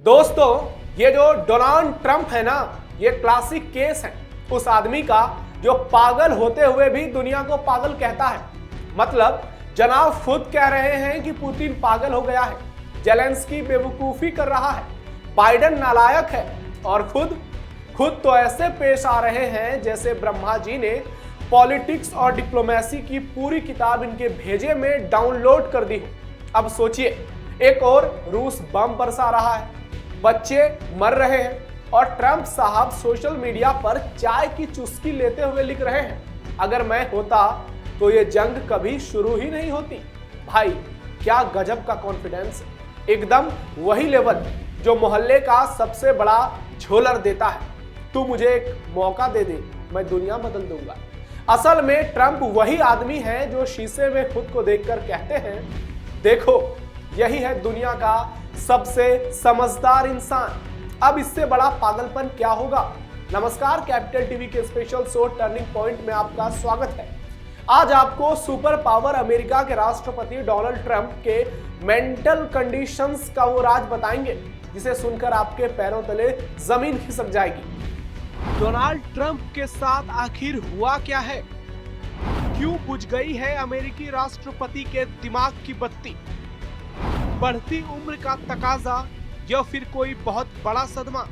दोस्तों, ये जो डोनाल्ड ट्रंप है ना, ये क्लासिक केस है उस आदमी का जो पागल होते हुए भी दुनिया को पागल कहता है। मतलब जनाब खुद कह रहे हैं कि पुतिन पागल हो गया है, जेलेंस्की बेवकूफी कर रहा है, बाइडेन नालायक है और खुद तो ऐसे पेश आ रहे हैं जैसे ब्रह्मा जी ने पॉलिटिक्स और डिप्लोमेसी की पूरी किताब इनके भेजे में डाउनलोड कर दी हो। अब सोचिए, एक और रूस बम बरसा रहा है, बच्चे मर रहे हैं और ट्रंप साहब सोशल मीडिया पर चाय की चुस्की लेते हुए लिख रहे हैं, अगर मैं होता तो ये जंग कभी शुरू ही नहीं होती। भाई क्या गजब का कॉन्फिडेंस, एकदम वही लेवल जो मोहल्ले का सबसे बड़ा झोलर देता है, तू मुझे एक मौका दे दे मैं दुनिया बदल दूंगा। असल में ट्रंप वही आदमी है जो शीशे में खुद को देखकर कहते हैं, देखो यही है दुनिया का सबसे समझदार इंसान। अब इससे बड़ा पागलपन क्या होगा। नमस्कार, कैपिटल टीवी के स्पेशल शो टर्निंग पॉइंट में आपका स्वागत है। आज आपको सुपर पावर अमेरिका के राष्ट्रपति डोनाल्ड ट्रंप के मेंटल कंडीशंस का वो राज बताएंगे जिसे सुनकर आपके पैरों तले जमीन खिसक जाएगी। डोनाल्ड ट्रंप के साथ आखिर हुआ क्या है? क्यों बुझ गई है अमेरिकी राष्ट्रपति के दिमाग की बत्ती? बढ़ती उम्र का तकाजा या फिर कोई बहुत बड़ा सदमा?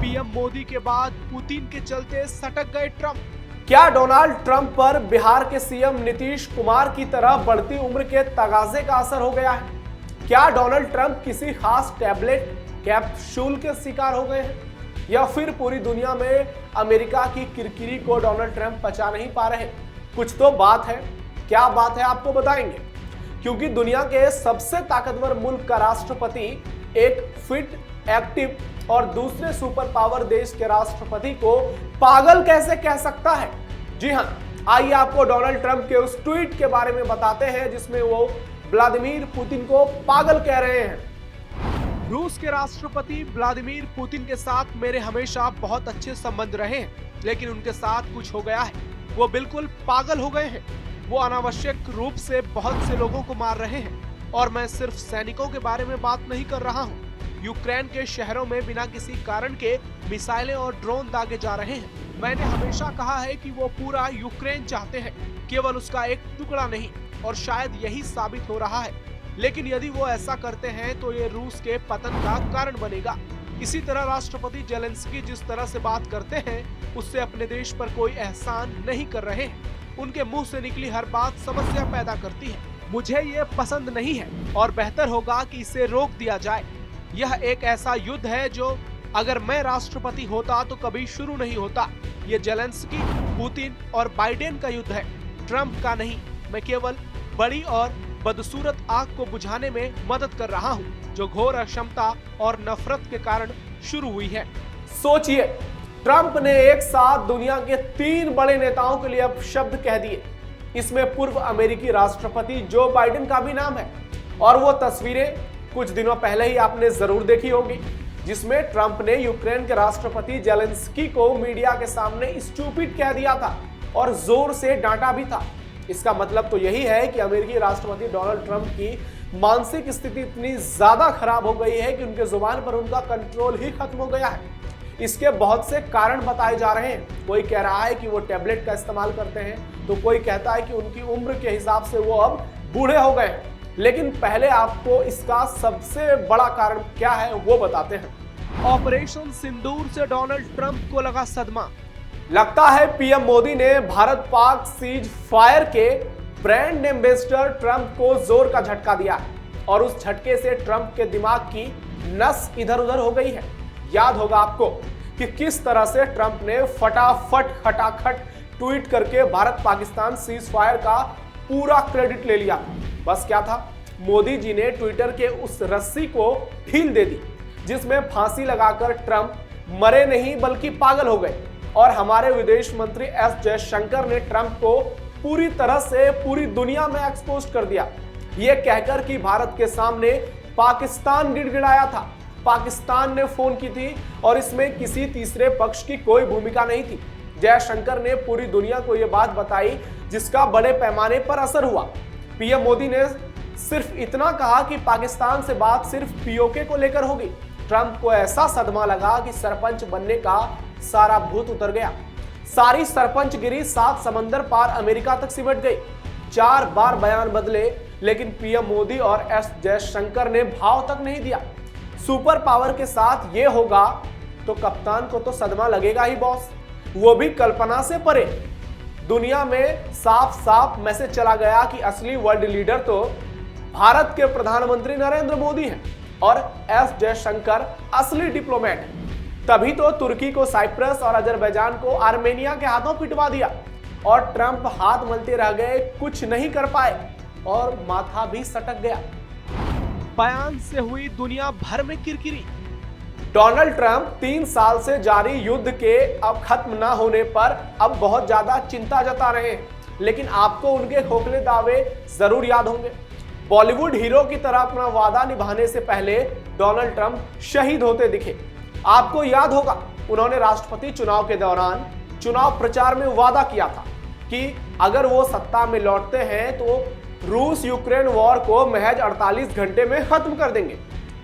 पीएम मोदी के बाद पुतिन के चलते सटक गए ट्रंप। क्या डोनाल्ड ट्रंप पर बिहार के सीएम नीतीश कुमार की तरह बढ़ती उम्र के तगाजे का असर हो गया है? क्या डोनाल्ड ट्रंप किसी खास टैबलेट कैप्सूल के शिकार हो गए हैं या फिर पूरी दुनिया में अमेरिका की किरकिरी को डोनाल्ड ट्रंप पचा नहीं पा रहे? कुछ तो बात है। क्या बात है आपको बताएंगे, क्योंकि दुनिया के सबसे ताकतवर मुल्क का राष्ट्रपति एक फिट, एक्टिव और दूसरे सुपर पावर देश के राष्ट्रपति को पागल कैसे कह सकता है? जी हां, आइए आपको डोनाल्ड ट्रंप के उस ट्वीट के बारे में बताते हैं जिसमें वो व्लादिमीर पुतिन को पागल कह रहे हैं। रूस के राष्ट्रपति व्लादिमीर पुतिन के साथ मेरे हमेशा बहुत अच्छे संबंध रहे हैं, लेकिन उनके साथ कुछ हो गया है। वो बिल्कुल पागल हो गए हैं। वो अनावश्यक रूप से बहुत से लोगों को मार रहे हैं और मैं सिर्फ सैनिकों के बारे में बात नहीं कर रहा हूँ। यूक्रेन के शहरों में बिना किसी कारण के मिसाइलें और ड्रोन दागे जा रहे हैं। मैंने हमेशा कहा है कि वो पूरा यूक्रेन चाहते हैं, केवल उसका एक टुकड़ा नहीं, और शायद यही साबित हो रहा है। लेकिन यदि वो ऐसा करते हैं तो ये रूस के पतन का कारण बनेगा। इसी तरह राष्ट्रपति जेलेंस्की जिस तरह से बात करते हैं उससे अपने देश पर कोई एहसान नहीं कर रहे हैं। उनके मुंह से निकली हर बात समस्या पैदा करती है। मुझे ये पसंद नहीं है और बेहतर होगा कि इसे रोक दिया जाए। यह एक ऐसा युद्ध है जो अगर मैं राष्ट्रपति होता तो कभी शुरू नहीं होता। ये जेलेंस्की, पुतिन और बाइडेन का युद्ध है, ट्रंप का नहीं। मैं केवल बड़ी और बदसूरत आग को बुझाने में मदद कर रहा हूँ जो घोर अक्षमता और नफरत के कारण शुरू हुई है। सोचिए, ट्रंप ने एक साथ दुनिया के 3 बड़े नेताओं के लिए अपशब्द कह दिए। इसमें पूर्व अमेरिकी राष्ट्रपति जो बाइडेन का भी नाम है, और वो तस्वीरें कुछ दिनों पहले ही आपने जरूर देखी होगी जिसमें ट्रंप ने यूक्रेन के राष्ट्रपति जेलेंस्की को मीडिया के सामने स्टूपिड कह दिया था और जोर से डांटा भी था। इसका मतलब तो यही है कि अमेरिकी राष्ट्रपति डोनाल्ड ट्रंप की मानसिक स्थिति इतनी ज्यादा खराब हो गई है कि उनके जुबान पर उनका कंट्रोल ही खत्म हो गया है। इसके बहुत से कारण बताए जा रहे हैं। कोई कह रहा है कि वो टैबलेट का इस्तेमाल करते हैं, तो कोई कहता है कि उनकी उम्र के हिसाब से वो अब बूढ़े हो गए हैं। लेकिन पहले आपको इसका सबसे बड़ा कारण क्या है वो बताते हैं। ऑपरेशन सिंदूर से डोनाल्ड ट्रंप को लगा सदमा। लगता है पीएम मोदी ने भारत पाक सीज फायर के ब्रांड एम्बेसडर ट्रंप को जोर का झटका दिया और उस झटके से ट्रंप के दिमाग की नस इधर उधर हो गई है। याद होगा आपको कि किस तरह से ट्रंप ने फटाफट खटाखट ट्वीट करके भारत पाकिस्तान सीज फायर का पूरा क्रेडिट ले लिया। बस क्या था, मोदी जी ने ट्विटर के उस रस्सी को ढील दे दी जिसमें फांसी लगाकर ट्रंप मरे नहीं बल्कि पागल हो गए। और हमारे विदेश मंत्री एस जयशंकर ने ट्रंप को पूरी तरह से पूरी दुनिया में एक्सपोज कर दिया, यह कहकर कि भारत के सामने पाकिस्तान गिड़गिड़ाया था, पाकिस्तान ने फोन की थी और इसमें किसी तीसरे पक्ष की कोई भूमिका नहीं थी। जयशंकर ने पूरी दुनिया को यह बात बताई जिसका बड़े पैमाने पर असर हुआ। पीएम मोदी ने सिर्फ इतना कहा कि पाकिस्तान से बात सिर्फ पीओके को लेकर होगी। ट्रंप को ऐसा सदमा लगा कि सरपंच बनने का सारा भूत उतर गया। सारी सरपंचगिरी 7 समंदर पार अमेरिका तक सिमट गई। 4 बार बयान बदले, लेकिन पीएम मोदी और एस जयशंकर ने भाव तक नहीं दिया। सुपर पावर के साथ ये होगा तो कप्तान को तो सदमा लगेगा ही बॉस, वो भी कल्पना से परे। दुनिया में साफ साफ मैसेज चला गया कि असली वर्ल्ड लीडर तो भारत के प्रधानमंत्री नरेंद्र मोदी हैं और एस जयशंकर असली डिप्लोमेट हैं। तभी तो तुर्की को साइप्रस और अजरबैजान को आर्मेनिया के हाथों पिटवा दिया और ट्रंप हाथ मलते रह गए, कुछ नहीं कर पाए और माथा भी सटक गया। बयान से हुई दुनिया भर में किरकिरी। डोनाल्ड ट्रंप 3 साल से जारी युद्ध के अब खत्म ना होने पर अब बहुत ज्यादा चिंता जता रहे हैं, लेकिन आपको उनके खोखले दावे जरूर याद होंगे। बॉलीवुड हीरो की तरह अपना वादा निभाने से पहले डोनाल्ड ट्रंप शहीद होते दिखे। आपको याद होगा उन्होंने राष्ट्रपति चुनाव के दौरान चुनाव प्रचार में वादा किया था कि अगर वो सत्ता में लौटते हैं तो रूस यूक्रेन वॉर को महज 48 घंटे में खत्म कर देंगे।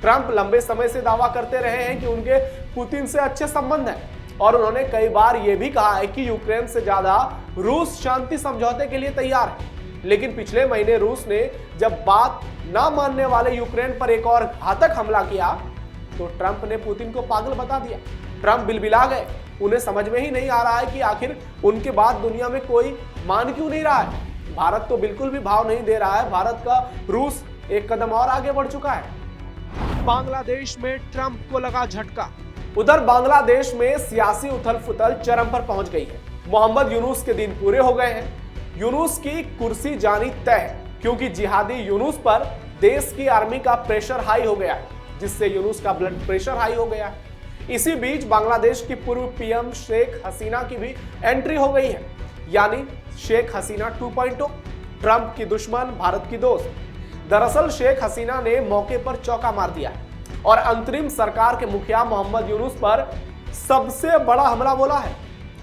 ट्रंप लंबे समय से दावा करते रहे हैं कि उनके पुतिन से अच्छे संबंध हैं और उन्होंने कई बार यह भी कहा है कि यूक्रेन से ज्यादा रूस शांति समझौते के लिए तैयार है। लेकिन पिछले महीने रूस ने जब बात ना मानने वाले यूक्रेन पर एक और घातक हमला किया तो ट्रंप ने पुतिन को पागल बता दिया। ट्रंप बिलबिला गए। उन्हें समझ में ही नहीं आ रहा है कि आखिर उनके बाद दुनिया में कोई मान क्यों नहीं रहा है। भारत तो बिल्कुल भी भाव नहीं दे रहा है। भारत का रूस एक कदम और आगे बढ़ चुका है। बांग्लादेश में ट्रंप को लगा झटका। उधर बांग्लादेश में सियासी उथल पुथल चरम पर पहुंच गई है। मोहम्मद यूनुस के दिन पूरे हो गए हैं। यूनुस की कुर्सी जानी तय है, क्योंकि जिहादी यूनुस पर देश की आर्मी का प्रेशर हाई हो गया है, जिससे यूनुस का ब्लड प्रेशर हाई हो गया है। इसी बीच बांग्लादेश की पूर्व पीएम शेख हसीना की भी एंट्री हो गई है, यानी शेख हसीना 2.0, ट्रंप की दुश्मन भारत की दोस्त। दरअसल शेख हसीना ने मौके पर चौका मार दिया और अंतरिम सरकार के मुखिया मोहम्मद यूनुस पर सबसे बड़ा हमला बोला है।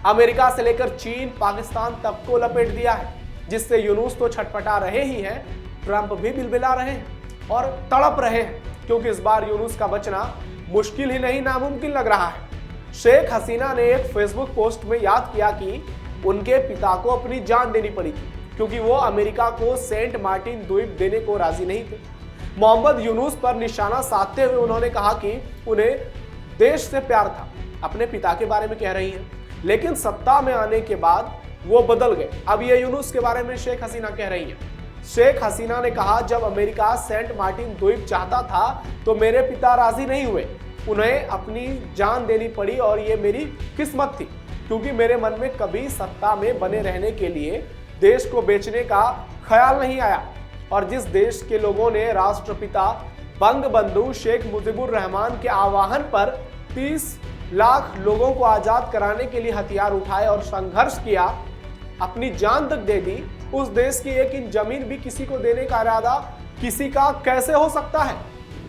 अमेरिका से लेकर चीन, पाकिस्तान तक को लपेट दिया है, जिससे यूनुस तो छटपटा रहे ही हैं, ट्रंप भी बिलबिला रहे हैं और तड़प रहे हैं, क्योंकि इस बार यूनुस का बचना मुश्किल ही नहीं नामुमकिन लग रहा है। शेख हसीना ने एक फेसबुक पोस्ट में याद किया कि उनके पिता को अपनी जान देनी पड़ी थी, क्योंकि वो अमेरिका को सेंट मार्टिन द्वीप देने को राजी नहीं थे। मोहम्मद यूनुस पर निशाना साधते हुए उन्होंने कहा कि उन्हें देश से प्यार था। अपने पिता के बारे में कह रही हैं, लेकिन सत्ता में आने के बाद वो बदल गए। अब ये यूनुस के बारे में शेख हसीना कह रही हैं। शेख हसीना ने कहा, जब अमेरिका सेंट मार्टिन द्वीप चाहता था तो मेरे पिता राजी नहीं हुए, उन्हें अपनी जान देनी पड़ी और ये मेरी किस्मत थी, क्योंकि मेरे मन में कभी सत्ता में बने रहने के लिए देश को बेचने का ख्याल नहीं आया। और जिस देश के लोगों ने राष्ट्रपिता बंगबंधु शेख मुजीबुर रहमान के आह्वान पर 30 लाख लोगों को आजाद कराने के लिए हथियार उठाए और संघर्ष किया, अपनी जान तक दे दी, उस देश की एक इंच जमीन भी किसी को देने का इरादा किसी का कैसे हो सकता है।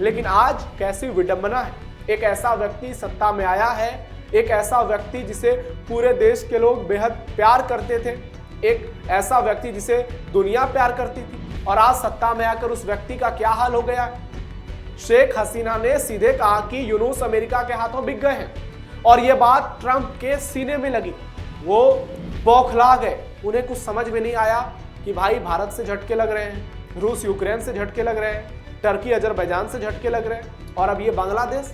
लेकिन आज कैसी विडंबना है। एक ऐसा व्यक्ति सत्ता में आया है, एक ऐसा व्यक्ति जिसे पूरे देश के लोग बेहद प्यार करते थे, एक ऐसा व्यक्ति जिसे दुनिया प्यार करती थी, और आज सत्ता में आकर उस व्यक्ति का क्या हाल हो गया। शेख हसीना ने सीधे कहा कि यूनुस अमेरिका के हाथों बिक गए हैं, और यह बात ट्रंप के सीने में लगी। वो बौखला गए। उन्हें कुछ समझ में नहीं आया कि भाई भारत से झटके लग रहे हैं, रूस यूक्रेन से झटके लग रहे हैं, टर्की अजरबैजान से झटके लग रहे हैं, और अब ये बांग्लादेश,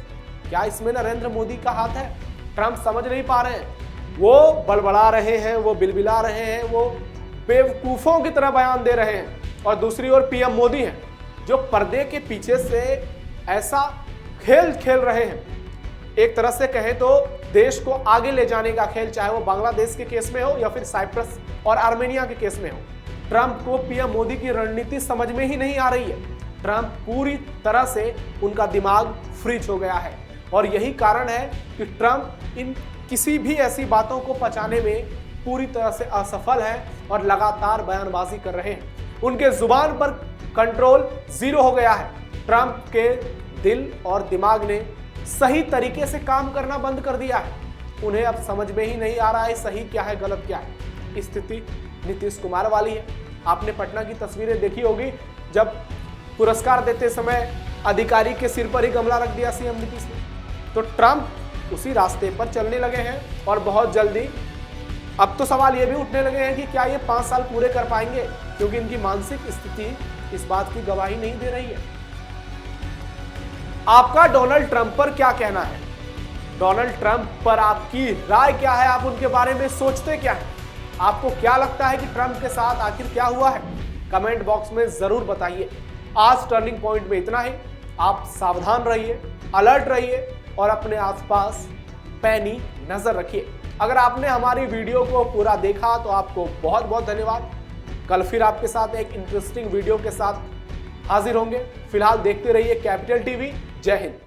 क्या इसमें नरेंद्र मोदी का हाथ है? ट्रंप समझ नहीं पा रहे हैं। वो बड़बड़ा रहे हैं, वो बिलबिला रहे हैं, वो बेवकूफों की तरह बयान दे रहे हैं, और दूसरी ओर पीएम मोदी हैं जो पर्दे के पीछे से ऐसा खेल खेल रहे हैं। एक तरह से कहें तो देश को आगे ले जाने का खेल, चाहे वो बांग्लादेश के केस में हो या फिर साइप्रस और आर्मेनिया के केस में हो। ट्रंप को पीएम मोदी की रणनीति समझ में ही नहीं आ रही है। ट्रंप पूरी तरह से उनका दिमाग फ्रीज हो गया है, और यही कारण है कि ट्रंप इन किसी भी ऐसी बातों को पचाने में पूरी तरह से असफल है और लगातार बयानबाजी कर रहे हैं। उनके जुबान पर कंट्रोल जीरो हो गया है। ट्रंप के दिल और दिमाग ने सही तरीके से काम करना बंद कर दिया है। उन्हें अब समझ में ही नहीं आ रहा है सही क्या है, गलत क्या है। स्थिति नीतीश कुमार वाली है। आपने पटना की तस्वीरें देखी होगी, जब पुरस्कार देते समय अधिकारी के सिर पर ही गमला रख दिया सीएम नीतीश ने। तो ट्रंप उसी रास्ते पर चलने लगे हैं और बहुत जल्दी अब तो सवाल ये भी उठने लगे हैं कि क्या ये 5 साल पूरे कर पाएंगे, क्योंकि इनकी मानसिक स्थिति इस बात की गवाही नहीं दे रही है। आपका डोनाल्ड ट्रंप पर क्या कहना है? डोनाल्ड ट्रंप पर आपकी राय क्या है? आप उनके बारे में सोचते क्या है? आपको क्या लगता है कि ट्रंप के साथ आखिर क्या हुआ है? कमेंट बॉक्स में जरूर बताइए। आज टर्निंग पॉइंट में इतना ही। आप सावधान रहिए, अलर्ट रहिए और अपने आसपास पैनी नजर रखिए। अगर आपने हमारी वीडियो को पूरा देखा तो आपको बहुत बहुत धन्यवाद। कल फिर आपके साथ एक इंटरेस्टिंग वीडियो के साथ हाजिर होंगे। फिलहाल देखते रहिए कैपिटल टीवी। जय हिंद।